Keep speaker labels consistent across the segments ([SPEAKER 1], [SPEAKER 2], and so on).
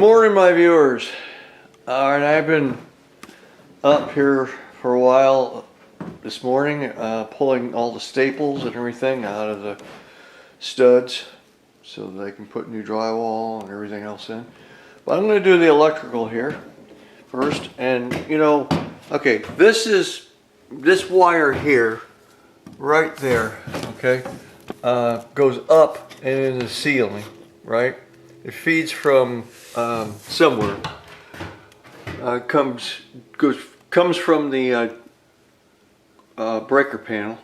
[SPEAKER 1] Good morning, my viewers. Alright, I've been up here for a while this morning, pulling all the staples and everything out of the studs so that I can put new drywall and everything else in. But I'm going to do the electrical here first. And you know, okay, this wire here, right there, okay, goes up and in the ceiling, right? It feeds from somewhere. Comes from the breaker panel.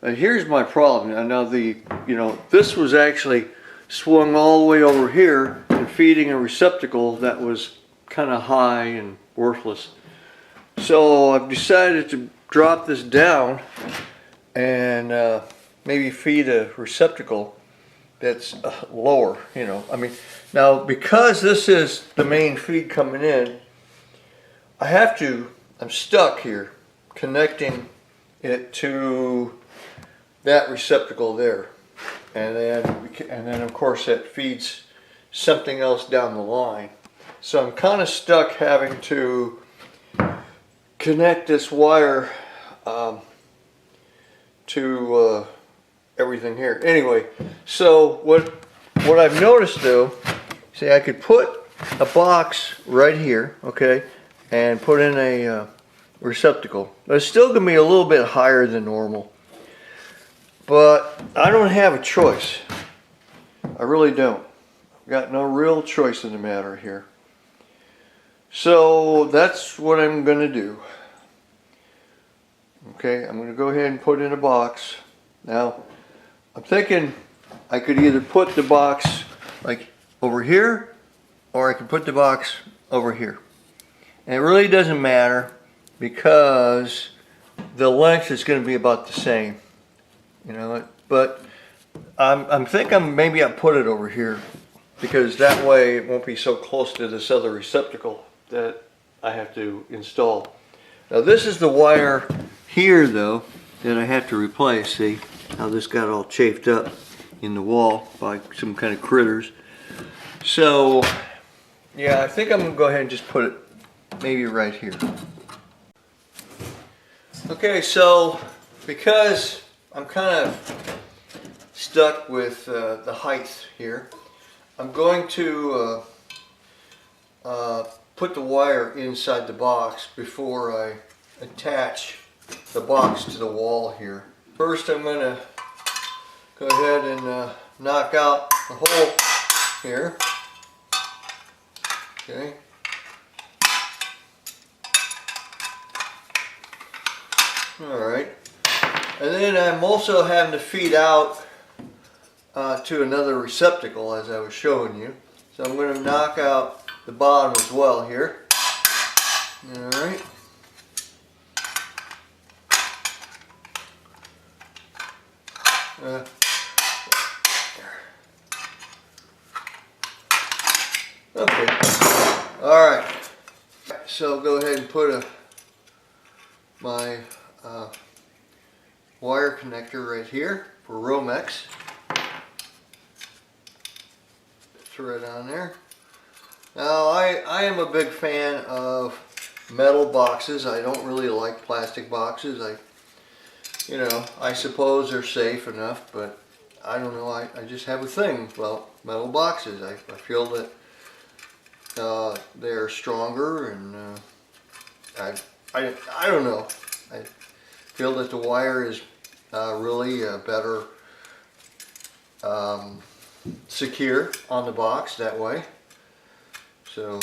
[SPEAKER 1] And here's my problem. Now this was actually swung all the way over here and feeding a receptacle that was kind of high and worthless. So I've decided to drop this down and maybe feed a receptacle that's lower, you know. I mean, now because this is the main feed coming in, I'm stuck here connecting it to that receptacle there, and then of course that feeds something else down the line. So I'm kind of stuck having to connect this wire to everything here. Anyway, so what I've noticed though, see, I could put a box right here, okay, and put in a receptacle. But it's still going to be a little bit higher than normal. But I don't have a choice. I really don't. I've got no real choice in the matter here. So that's what I'm going to do. Okay, I'm going to go ahead and put in a box. Now, I'm thinking I could either put the box like over here, or I could put the box over here. And it really doesn't matter because the length is going to be about the same, you know. But I'm thinking maybe I'll put it over here because that way it won't be so close to this other receptacle that I have to install. Now this is the wire here though that I have to replace. See how this got all chafed up in the wall by some kind of critters. So yeah, I think I'm going to go ahead and just put it maybe right here. Okay, so because I'm kind of stuck with the height here, I'm going to put the wire inside the box before I attach the box to the wall here. First I'm going to go ahead and knock out the hole here. Okay. Alright. And then I'm also having to feed out to another receptacle as I was showing you. So I'm going to knock out the bottom as well here. Alright. Okay. Alright. So go ahead and put my wire connector right here for Romex. Throw it on there. Now I am a big fan of metal boxes. I don't really like plastic boxes. I suppose they're safe enough, but I don't know. I just have a thing about metal boxes. I feel that they're stronger, and I don't know. I feel that the wire is really better secure on the box that way. So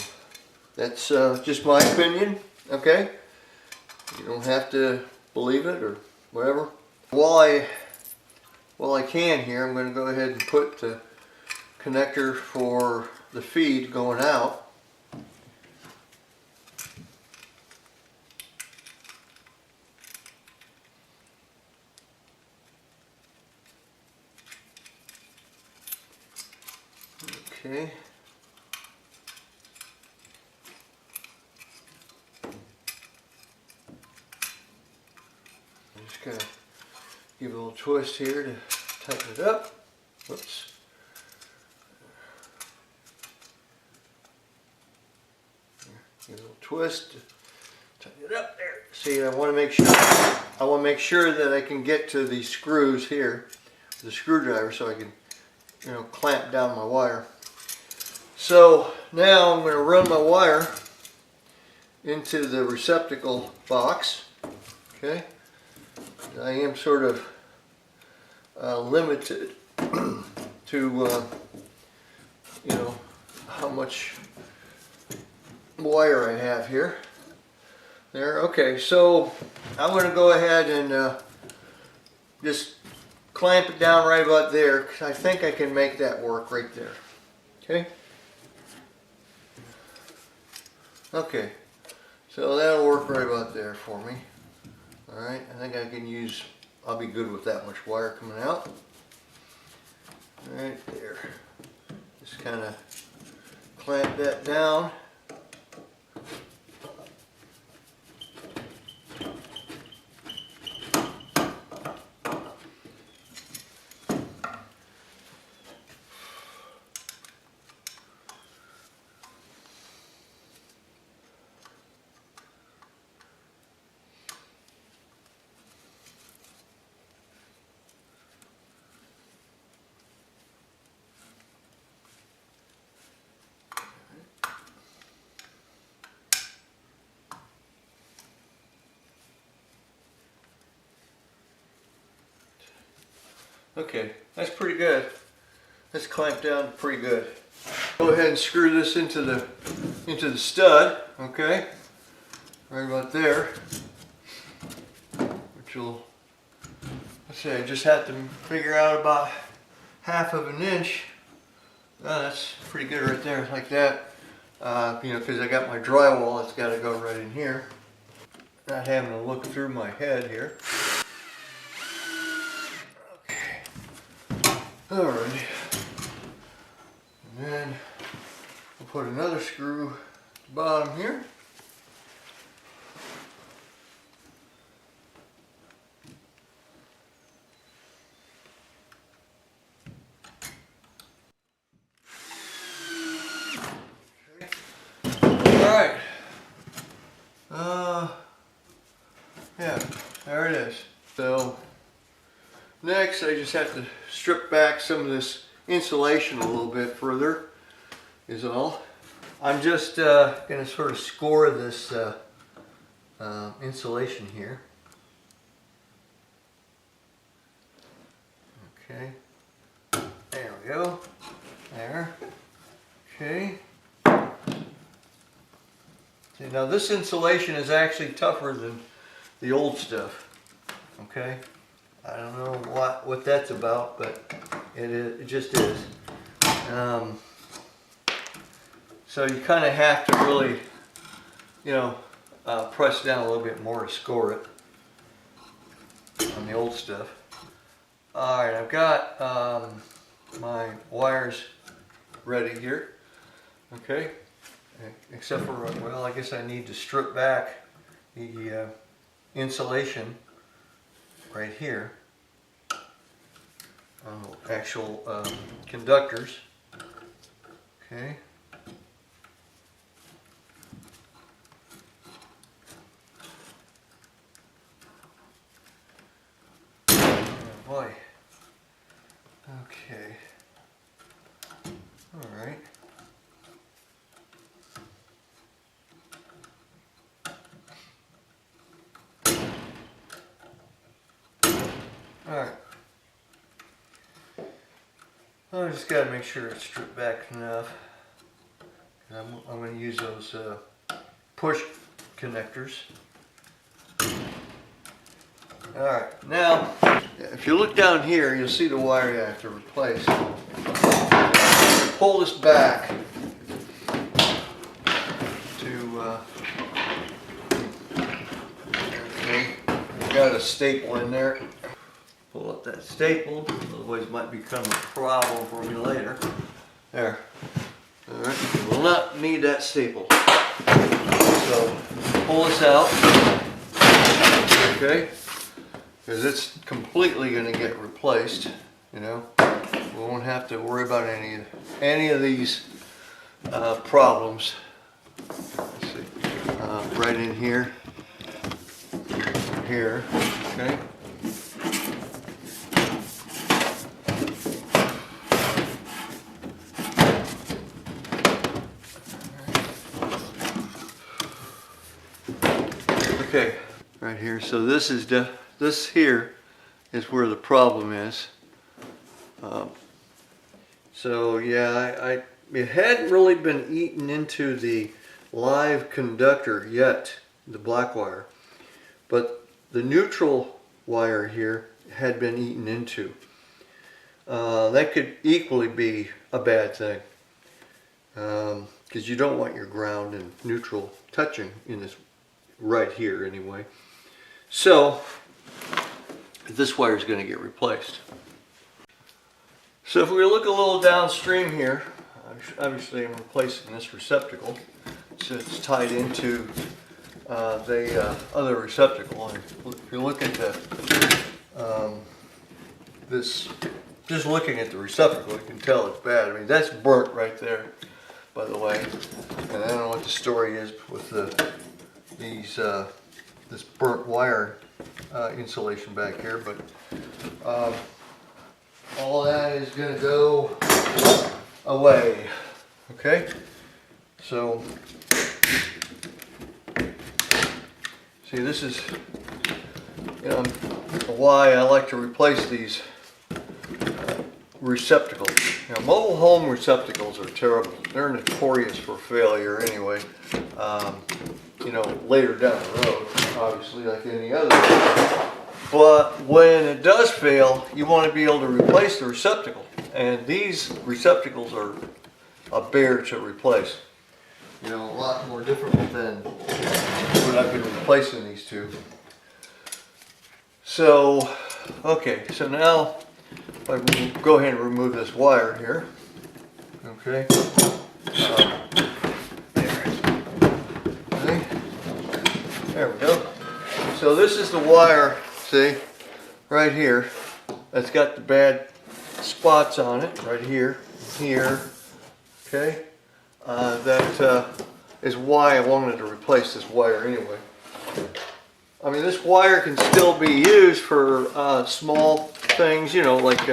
[SPEAKER 1] that's just my opinion. Okay, you don't have to believe it or whatever. While I can here, I'm going to go ahead and put the connector for the feed going out. Okay. I'm just going to give it a little twist here to tighten it up. Whoops. Give it a little twist. Tighten it up there. See, I want to make sure that I can get to the screws here, the screwdriver, so I can, clamp down my wire. So now I'm going to run my wire into the receptacle box. Okay, I am sort of limited to how much wire I have here. There. Okay, so I'm going to go ahead and just clamp it down right about there, because I think I can make that work right there. Okay. Okay, so that'll work right about there for me. Alright, I think I'll be good with that much wire coming out. Right there. Just kind of clamp that down. Okay, that's pretty good. That's clamped down pretty good. Go ahead and screw this into the stud, okay? Right about there. Which will, let's see, I just have to figure out about 1/2 inch. Oh, that's pretty good right there, like that. Because I got my drywall, it's got to go right in here. Not having to look through my head here. Alright, and then we'll put another screw at the bottom here. Alright, yeah, there it is. So next I just have to strip back some of this insulation a little bit further, is all. I'm just going to sort of score this insulation here. Okay, there we go, there, okay. See, now this insulation is actually tougher than the old stuff, okay. I don't know what that's about, but it just is. So you kind of have to really, press down a little bit more to score it on the old stuff. All right, I've got my wires ready here. Okay, except for, well, I guess I need to strip back the insulation right here on the actual conductors. Okay. Oh boy. Okay. All right. Alright, I just got to make sure it's stripped back enough. I'm going to use those push connectors. Alright, now if you look down here, you'll see the wire you have to replace. Pull this back to, okay, got a staple in there. Pull up that staple, otherwise it might become a problem for me later. There. Alright, we'll not need that staple. So, pull this out. Okay? Because it's completely going to get replaced. We won't have to worry about any of these problems. Let's see. right in here, here, okay? Okay, right here. So this is this here is where the problem is. So yeah, it hadn't really been eaten into the live conductor yet, the black wire, but the neutral wire here had been eaten into. That could equally be a bad thing, because you don't want your ground and neutral touching in this right here anyway. So this wire is going to get replaced. So if we look a little downstream here, obviously I'm replacing this receptacle, so it's tied into the other receptacle. And if you look at the this, just looking at the receptacle, you can tell it's bad. I mean, that's burnt right there, by the way. And I don't know what the story is with this burnt wire insulation back here, but all that is going to go away. Okay, so see, this is, you know, why I like to replace these receptacles. Now, mobile home receptacles are terrible. They're notorious for failure anyway. You know, later down the road, obviously, like any other. But when it does fail, you want to be able to replace the receptacle. And these receptacles are a bear to replace. You know, a lot more difficult than what I've been replacing these two. So, okay, so now if I go ahead and remove this wire here. Okay. There we go. So this is the wire, see, right here. That's got the bad spots on it, right here, here. Okay. That is why I wanted to replace this wire anyway. I mean, this wire can still be used for small things, you know, like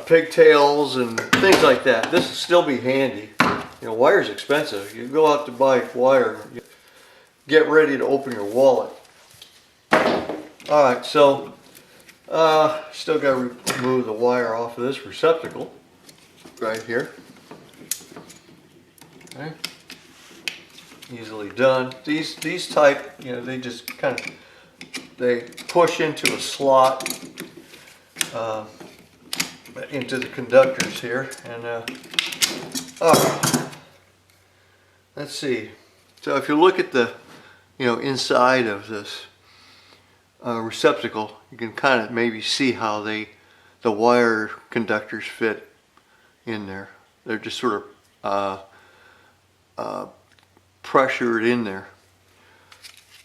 [SPEAKER 1] pigtails and things like that. This will still be handy. You know, wire's expensive. You go out to buy wire, get ready to open your wallet. Alright, so still got to remove the wire off of this receptacle right here. Okay. Easily done. These type, you know, they just kind of, they push into a slot into the conductors here, and let's see. So if you look at the, you know, inside of this receptacle, you can kind of maybe see how the wire conductors fit in there. They're just sort of pressured in there.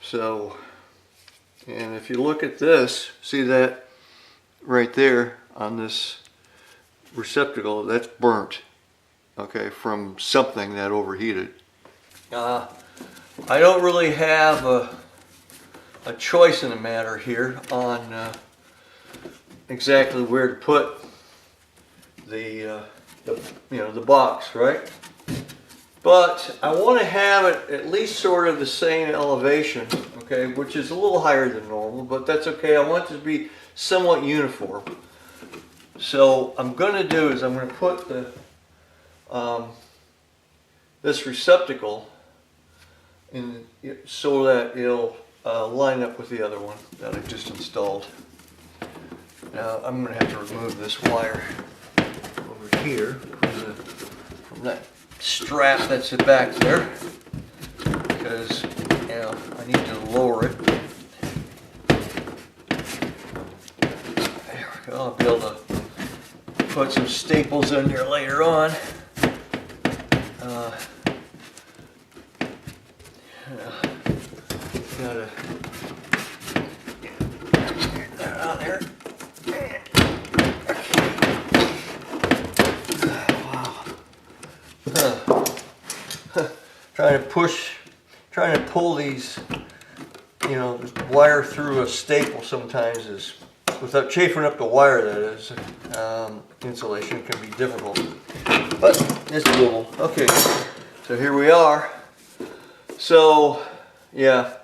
[SPEAKER 1] So, and if you look at this, see that right there on this receptacle, that's burnt, okay, from something that overheated. I don't really have a choice in the matter here on exactly where to put the you know, the box, right? But I want to have it at least sort of the same elevation, okay, which is a little higher than normal, but that's okay. I want it to be somewhat uniform. So I'm going to do is I'm going to put the this receptacle in so that it'll line up with the other one that I just installed. Now I'm going to have to remove this wire over here from that strap that's back there, because, you know, I need to lower it. There we go. I'll be able to put some staples in there later on. Gotta get that on there. Wow. trying to pull these, you know, wire through a staple sometimes is, without chafing up the wire, that is, insulation can be difficult, but it's doable. Okay, so here we are. So, yeah,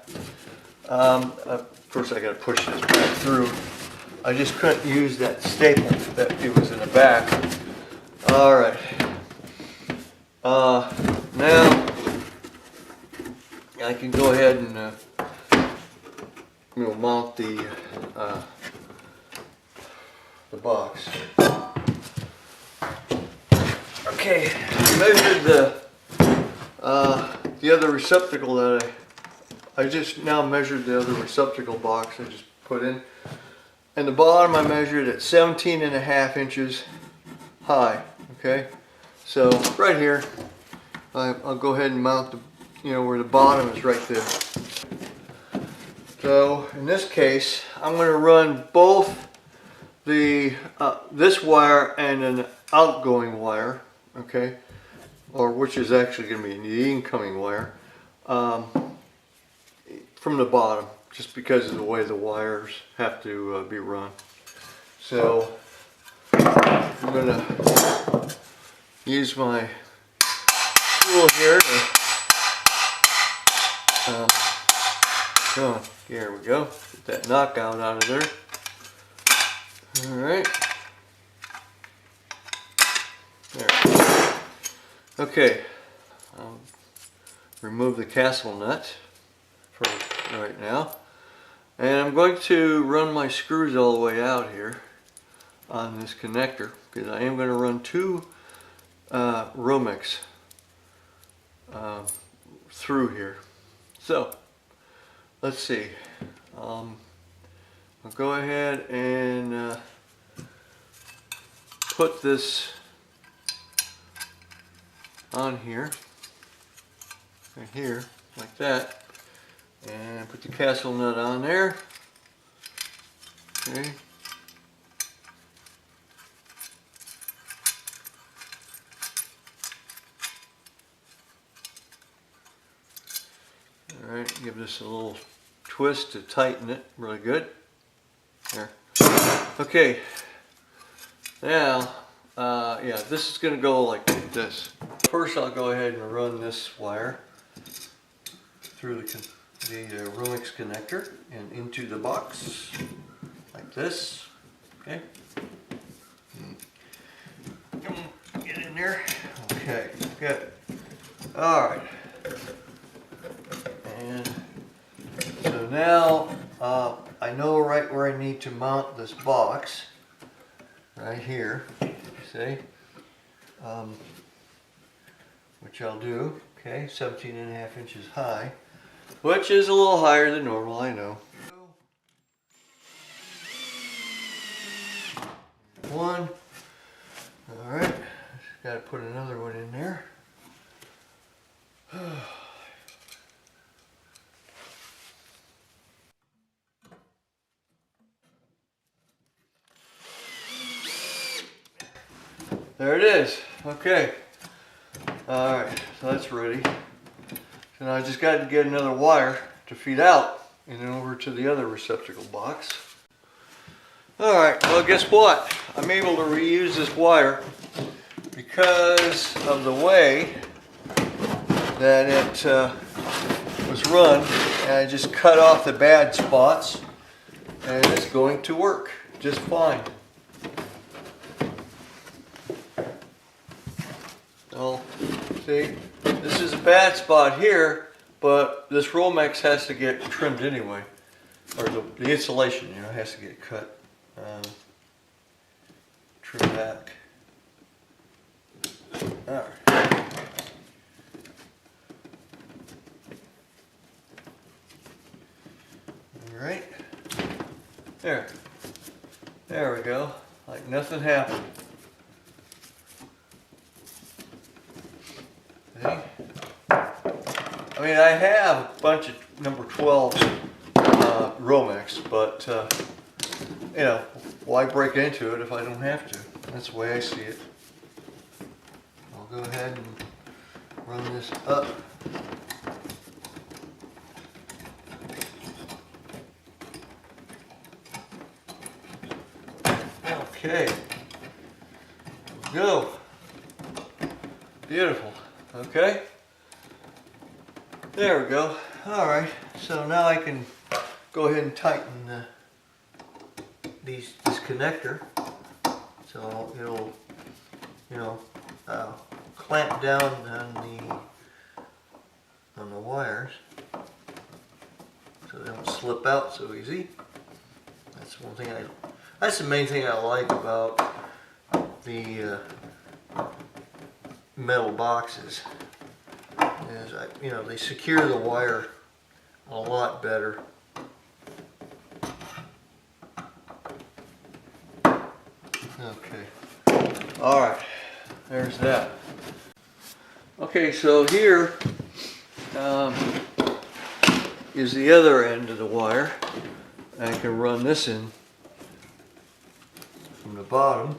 [SPEAKER 1] first I got to push this back through. I just couldn't use that staple that it was in the back. All right. Now I can go ahead and mount the box. Okay, measured the other receptacle that I just now measured the other receptacle box I just put in. And the bottom I measured at 17.5 inches high. Okay, so right here, I'll go ahead and mount the, where the bottom is right there. So in this case, I'm going to run both the this wire and an outgoing wire, okay, or which is actually going to be the incoming wire, from the bottom, just because of the way the wires have to be run. So I'm going to use my tool here to here we go, get that knockout out of there. Alright, there. Okay, remove the castle nut for right now, and I'm going to run my screws all the way out here on this connector, because I am going to run two Romex through here. So let's see, I'll go ahead and put this on here, right here, like that, and put the castle nut on there. Okay. Alright, give this a little twist to tighten it really good. There. Okay. Now, yeah, this is going to go like this. First, I'll go ahead and run this wire through the Romex connector and into the box, like this. Okay. Come on, get in there. Okay, good. All right. And so now I know right where I need to mount this box, right here, see, which I'll do, okay, 17.5 inches high, which is a little higher than normal, I know. One, all right, got to put another one in there. There it is. Okay. Alright, so that's ready. So now I just got to get another wire to feed out and then over to the other receptacle box. Alright, well guess what? I'm able to reuse this wire because of the way that it was run. And I just cut off the bad spots and it's going to work just fine. Well, see, this is a bad spot here, but this Romex has to get trimmed anyway, or the insulation, has to get cut, trim back. All right. All right. There we go. Like nothing happened. I mean, I have a bunch of number 12 Romex, but why break into it if I don't have to? That's the way I see it. I'll go ahead and run this up. Okay. Go. Beautiful. Okay. There we go. All right. So now I can go ahead and tighten this connector. So it'll, clamp down on the wires, so they don't slip out so easy. That's one thing that's the main thing I like about the metal boxes is they secure the wire a lot better. Okay. All right. There's that. Okay, so here is the other end of the wire. I can run this in from the bottom.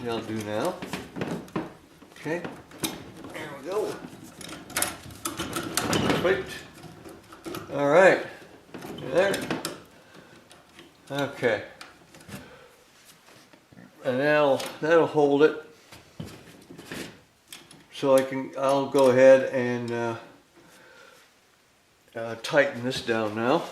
[SPEAKER 1] Yeah, I'll do now. Okay, there we go. Perfect. All right, there. Okay, and that'll hold it. So I'll go ahead and tighten this down now.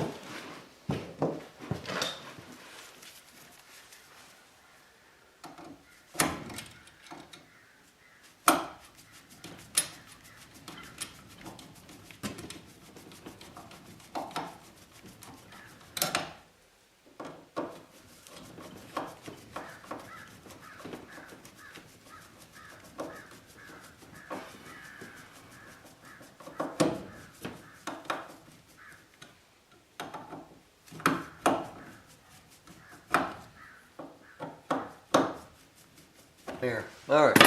[SPEAKER 1] There. All right.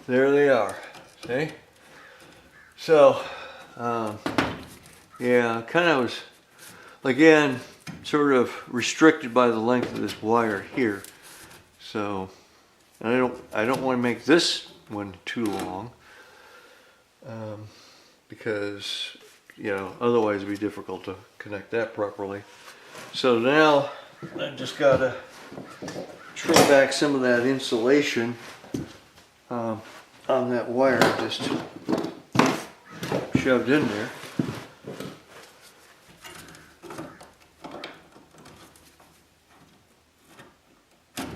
[SPEAKER 1] There they are. See? So, yeah, kind of was, again, sort of restricted by the length of this wire here. So, I don't want to make this one too long, because, otherwise it'd be difficult to connect that properly. So now, I just gotta trim back some of that insulation on that wire I just shoved in there. All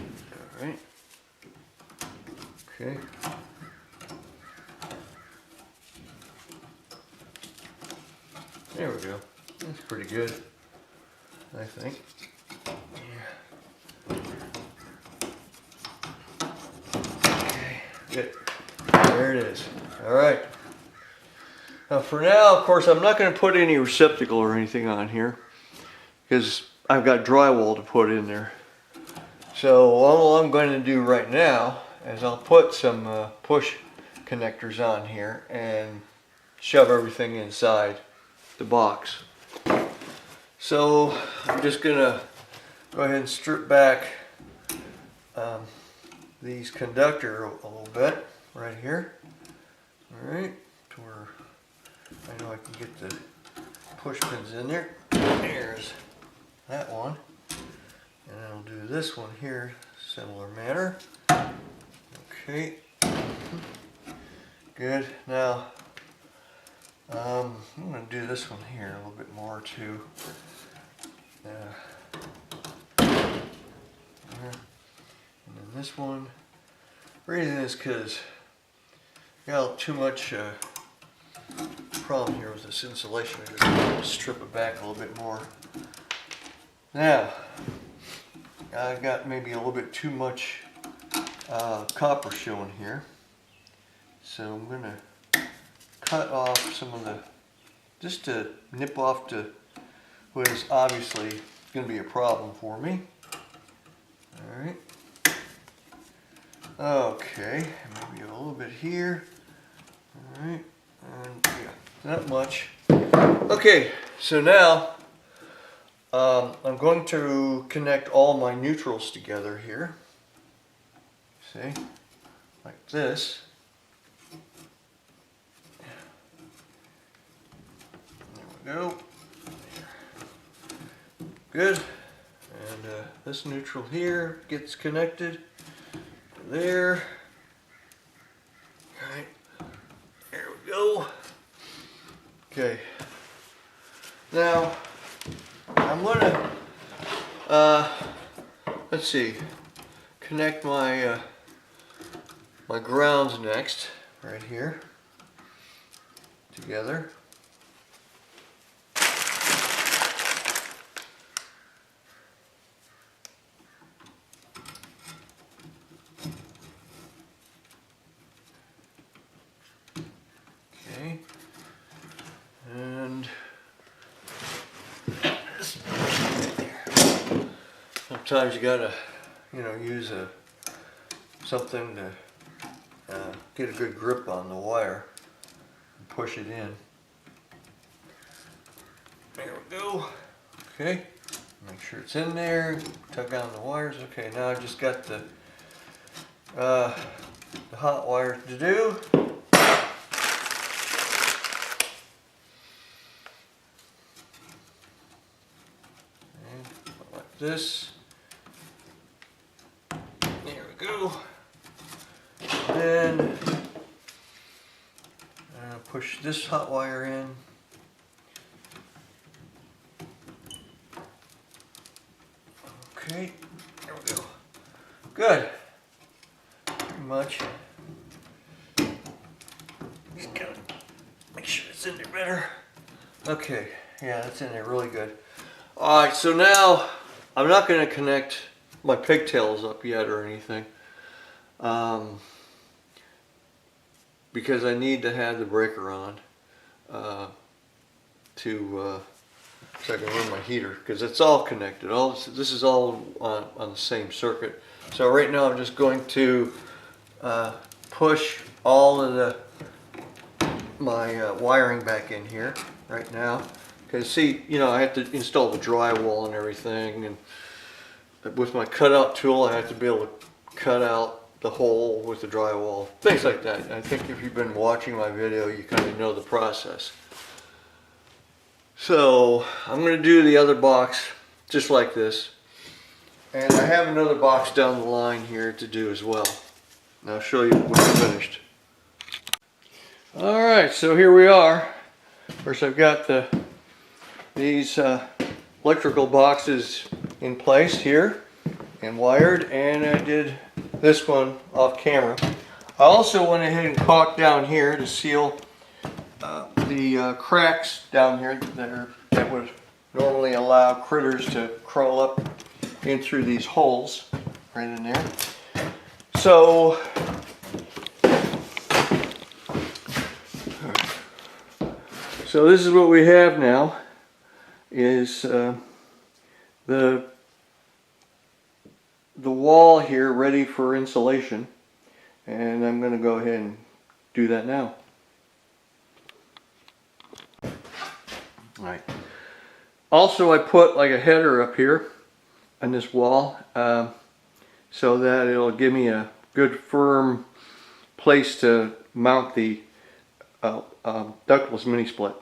[SPEAKER 1] right. Okay. There we go. That's pretty good, I think. Good. There it is. All right. Now for now, of course, I'm not going to put any receptacle or anything on here because I've got drywall to put in there. So all I'm going to do right now is I'll put some push connectors on here and shove everything inside the box. So I'm just going to go ahead and strip back these conductor a little bit right here. All right, to where I know I can get the push pins in there. There's that one, and I'll do this one here, similar manner. Okay, good. Now I'm going to do this one here a little bit more too. And then this one, the reason is because I got too much problem here with this insulation. I just want to strip it back a little bit more. Now, I've got maybe a little bit too much copper showing here. So I'm going to cut off some of the, just to nip off to what is obviously going to be a problem for me. All right. Okay, maybe a little bit here. All right, and yeah, not much. Okay, so now I'm going to connect all my neutrals together here. See, like this. There we go. Good. And this neutral here gets connected to there. All right, there we go. Okay, now I'm gonna let's see, connect my my grounds next, right here, together. Okay, and sometimes you gotta, you know, use something to get a good grip on the wire and push it in. There we go. Okay, make sure it's in there. Tug on the wires. Okay, now I just got the hot wire to do. And like this. There we go. Then push this hot wire in. Okay, there we go. Good. Pretty much. Just gotta make sure it's in there better. Okay, yeah, that's in there really good. Alright, so now I'm not going to connect my pigtails up yet or anything. Because I need to have the breaker on so I can run my heater, because it's all connected. This is all on the same circuit. So right now I'm just going to push all of my wiring back in here right now. Because see, you know, I have to install the drywall and everything, and with my cutout tool I have to be able to cut out the hole with the drywall, things like that. I think if you've been watching my video, you kind of know the process. So I'm going to do the other box just like this, and I have another box down the line here to do as well. And I'll show you when I'm finished. Alright, so here we are. First I've got these electrical boxes in place here and wired, and I did this one off camera. I also went ahead and caulked down here to seal the cracks down here that would normally allow critters to crawl up in through these holes right in there. So this is what we have now, is the wall here ready for insulation, and I'm going to go ahead and do that now. Alright. Also, I put like a header up here on this wall so that it'll give me a good firm place to mount the ductless mini split.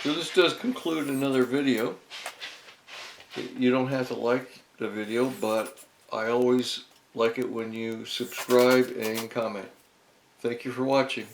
[SPEAKER 1] So this does conclude another video. You don't have to like the video, but I always like it when you subscribe and comment. Thank you for watching.